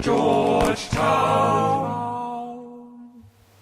Georgetown.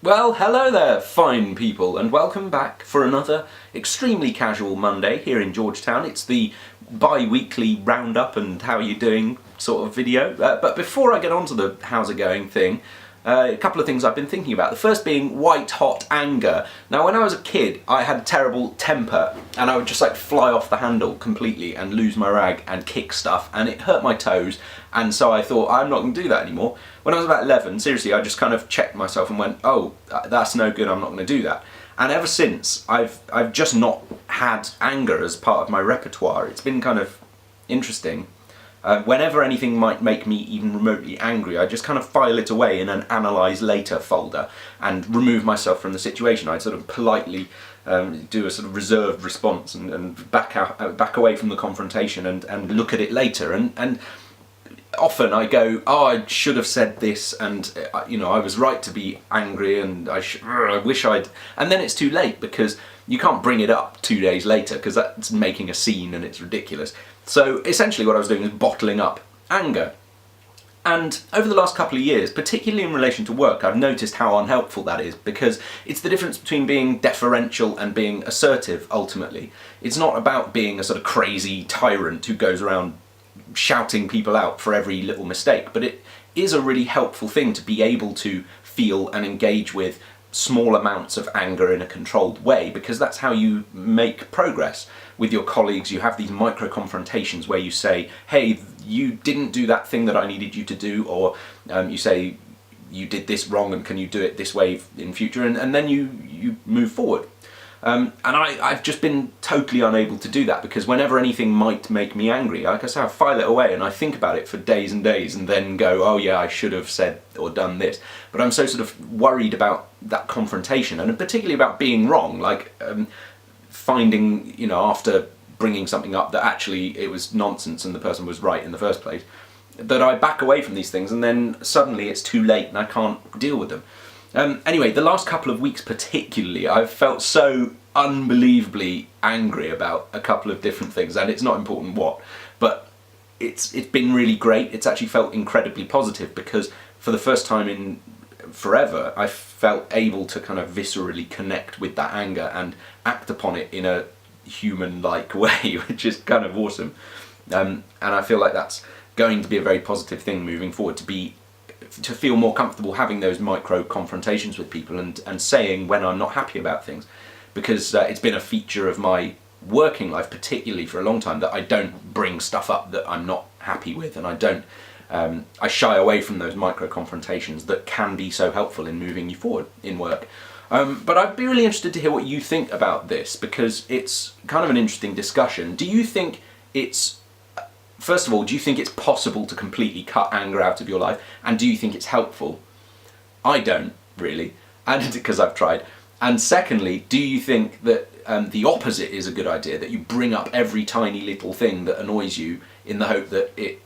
Well, hello there, fine people, and welcome back for another extremely casual Monday here in Georgetown. It's the bi-weekly roundup and how you doing sort of video. But before I get on to the how's it going thing, a couple of things I've been thinking about. The first being white hot anger. Now when I was a kid I had a terrible temper and I would just like fly off the handle completely and lose my rag and kick stuff, and it hurt my toes, and so I thought I'm not going to do that anymore. When I was about 11, seriously, I just kind of checked myself and went, oh, that's no good, I'm not going to do that. And ever since I've just not had anger as part of my repertoire. It's been kind of interesting. Whenever anything might make me even remotely angry, I just kind of file it away in an analyse later folder and remove myself from the situation. I'd sort of politely do a sort of reserved response and back away from the confrontation and look at it later. And often I go, oh, I should have said this, and you know, I was right to be angry, and I wish I'd... And then it's too late because you can't bring it up 2 days later because that's making a scene and it's ridiculous. So essentially what I was doing is bottling up anger. And over the last couple of years, particularly in relation to work, I've noticed how unhelpful that is, because it's the difference between being deferential and being assertive, ultimately. It's not about being a sort of crazy tyrant who goes around shouting people out for every little mistake, but it is a really helpful thing to be able to feel and engage with small amounts of anger in a controlled way, because that's how you make progress with your colleagues. You have these micro confrontations where you say, hey, you didn't do that thing that I needed you to do, or you say you did this wrong and can you do it this way in future, and then you move forward. And I've just been totally unable to do that, because whenever anything might make me angry, like I say, I file it away and I think about it for days and days and then go, oh yeah, I should have said or done this. But I'm so sort of worried about that confrontation, and particularly about being wrong, like finding, you know, after bringing something up that actually it was nonsense and the person was right in the first place, that I back away from these things and then suddenly it's too late and I can't deal with them. Anyway, the last couple of weeks particularly, I've felt so unbelievably angry about a couple of different things, and it's not important what, but it's been really great. It's actually felt incredibly positive, because for the first time in forever I felt able to kind of viscerally connect with that anger and act upon it in a human-like way, which is kind of awesome. And I feel like that's going to be a very positive thing moving forward, to feel more comfortable having those micro confrontations with people and saying when I'm not happy about things, because it's been a feature of my working life, particularly for a long time, that I don't bring stuff up that I'm not happy with, and I shy away from those micro confrontations that can be so helpful in moving you forward in work. But I'd be really interested to hear what you think about this, because it's kind of an interesting discussion. Do you think it's... First of all, do you think it's possible to completely cut anger out of your life? And do you think it's helpful? I don't, really, and because I've tried. And secondly, do you think that the opposite is a good idea, that you bring up every tiny little thing that annoys you in the hope that it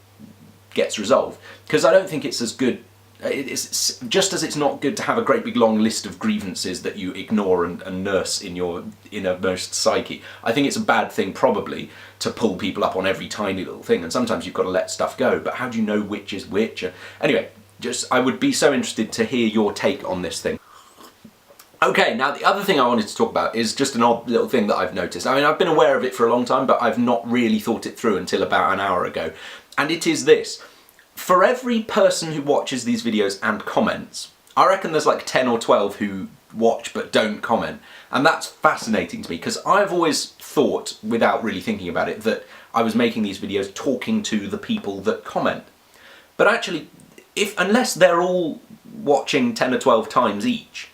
gets resolved? Because I don't think it's as good. It's just as it's not good to have a great big long list of grievances that you ignore and nurse in your innermost psyche. I think it's a bad thing probably to pull people up on every tiny little thing, and sometimes you've got to let stuff go, but how do you know which is which? Anyway, I would be so interested to hear your take on this thing. Okay, now the other thing I wanted to talk about is just an odd little thing that I've noticed. I mean, I've been aware of it for a long time, but I've not really thought it through until about an hour ago. And it is this. For every person who watches these videos and comments, I reckon there's like 10 or 12 who watch but don't comment. And that's fascinating to me, because I've always thought, without really thinking about it, that I was making these videos talking to the people that comment. But actually, unless they're all watching 10 or 12 times each,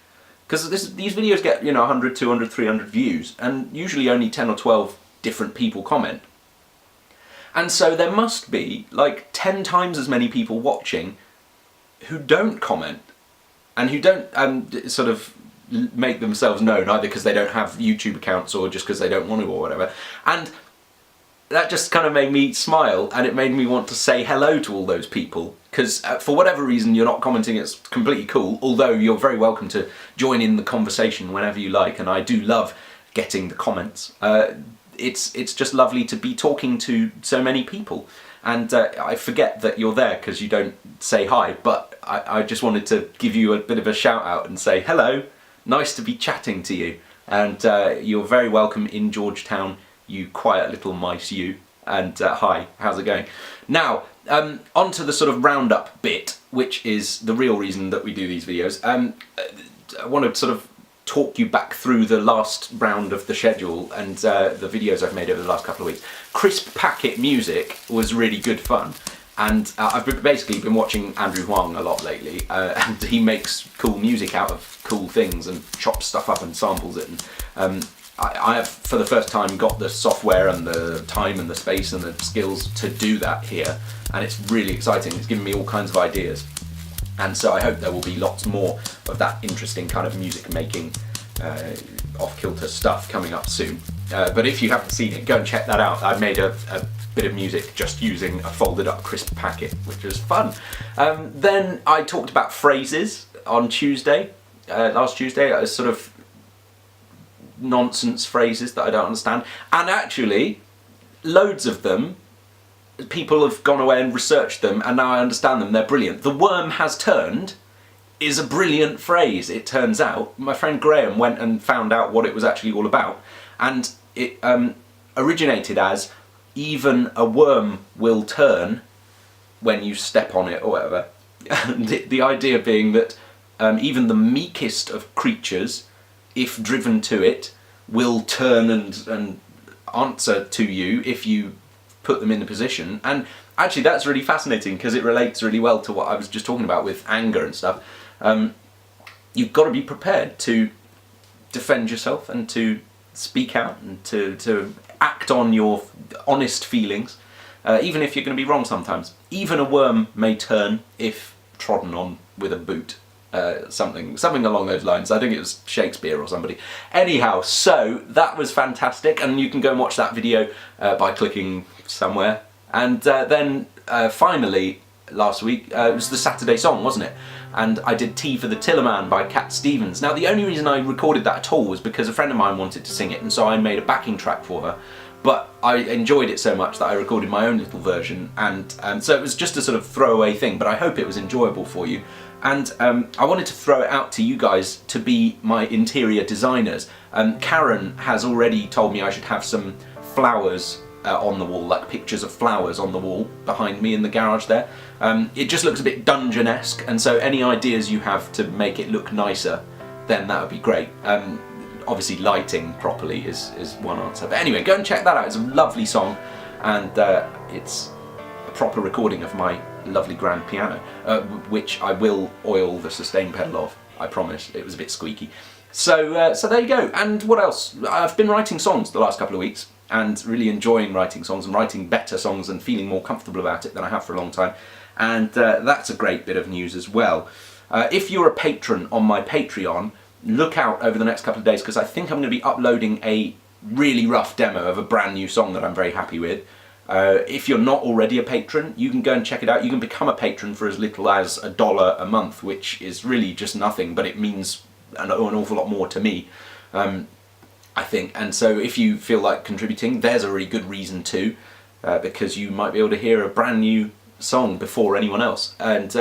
because these videos get, you know, 100, 200, 300 views, and usually only 10 or 12 different people comment. And so there must be like 10 times as many people watching who don't comment, and who don't sort of make themselves known, either because they don't have YouTube accounts or just because they don't want to or whatever. And that just kind of made me smile, and it made me want to say hello to all those people, because for whatever reason you're not commenting. It's completely cool, although you're very welcome to join in the conversation whenever you like, and I do love getting the comments. It's just lovely to be talking to so many people. and I forget that you're there because you don't say hi, but I just wanted to give you a bit of a shout out and say hello, nice to be chatting to you, and you're very welcome in Georgetown, you quiet little mice you, and hi, how's it going? Now, on to the sort of roundup bit, which is the real reason that we do these videos. I want to sort of talk you back through the last round of the schedule and the videos I've made over the last couple of weeks. Crisp Packet Music was really good fun, and I've basically been watching Andrew Huang a lot lately, and he makes cool music out of cool things and chops stuff up and samples it, and I have for the first time got the software and the time and the space and the skills to do that here, and it's really exciting. It's given me all kinds of ideas. And so I hope there will be lots more of that interesting kind of music making, off-kilter stuff coming up soon. But if you haven't seen it, go and check that out. I made a bit of music just using a folded up crisp packet, which was fun. Then I talked about phrases on Tuesday, last Tuesday, sort of nonsense phrases that I don't understand. And actually, loads of them, people have gone away and researched them, and now I understand them. They're brilliant. The worm has turned is a brilliant phrase, it turns out. My friend Graham went and found out what it was actually all about, and it originated as even a worm will turn when you step on it or whatever. And the idea being that even the meekest of creatures, if driven to it, will turn and answer to you if you put them in a position. And actually that's really fascinating because it relates really well to what I was just talking about with anger and stuff. You've got to be prepared to defend yourself and to speak out and to act on your honest feelings, even if you're going to be wrong sometimes. Even a worm may turn if trodden on with a boot. Something along those lines. I think it was Shakespeare or somebody. Anyhow, so that was fantastic, and you can go and watch that video by clicking somewhere. And then finally, last week, it was the Saturday song, wasn't it? And I did Tea for the Tillerman by Cat Stevens. Now, the only reason I recorded that at all was because a friend of mine wanted to sing it, and so I made a backing track for her. But I enjoyed it so much that I recorded my own little version, and so it was just a sort of throwaway thing, but I hope it was enjoyable for you. And I wanted to throw it out to you guys to be my interior designers. Karen has already told me I should have some flowers on the wall, like pictures of flowers on the wall behind me in the garage there. It just looks a bit dungeon-esque, and so any ideas you have to make it look nicer, then that would be great. Obviously lighting properly is one answer. But anyway, go and check that out. It's a lovely song, and it's a proper recording of my lovely grand piano, which I will oil the sustain pedal of, I promise. It was a bit squeaky. So there you go. And what else? I've been writing songs the last couple of weeks, and really enjoying writing songs and writing better songs and feeling more comfortable about it than I have for a long time. And that's a great bit of news as well. If you're a patron on my Patreon, look out over the next couple of days, because I think I'm going to be uploading a really rough demo of a brand new song that I'm very happy with. If you're not already a patron, you can go and check it out. You can become a patron for as little as $1 a month, which is really just nothing, but it means an awful lot more to me, I think. And so if you feel like contributing, there's a really good reason to, because you might be able to hear a brand new song before anyone else, and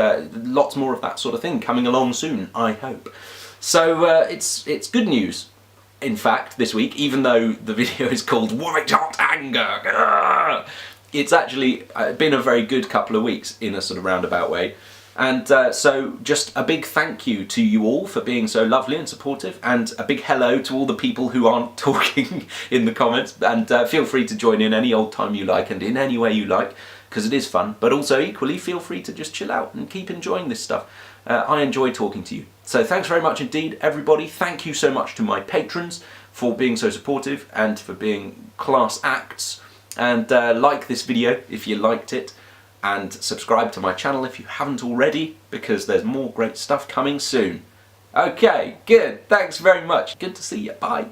lots more of that sort of thing coming along soon, I hope. So it's good news, in fact, this week, even though the video is called White Hot Anger. Grrr! It's actually been a very good couple of weeks in a sort of roundabout way. And so just a big thank you to you all for being so lovely and supportive, and a big hello to all the people who aren't talking in the comments, and feel free to join in any old time you like and in any way you like, because it is fun, but also equally feel free to just chill out and keep enjoying this stuff. I enjoy talking to you. So thanks very much indeed, everybody. Thank you so much to my patrons for being so supportive and for being class acts. And like this video if you liked it, and subscribe to my channel if you haven't already, because there's more great stuff coming soon. Okay, good. Thanks very much. Good to see you. Bye.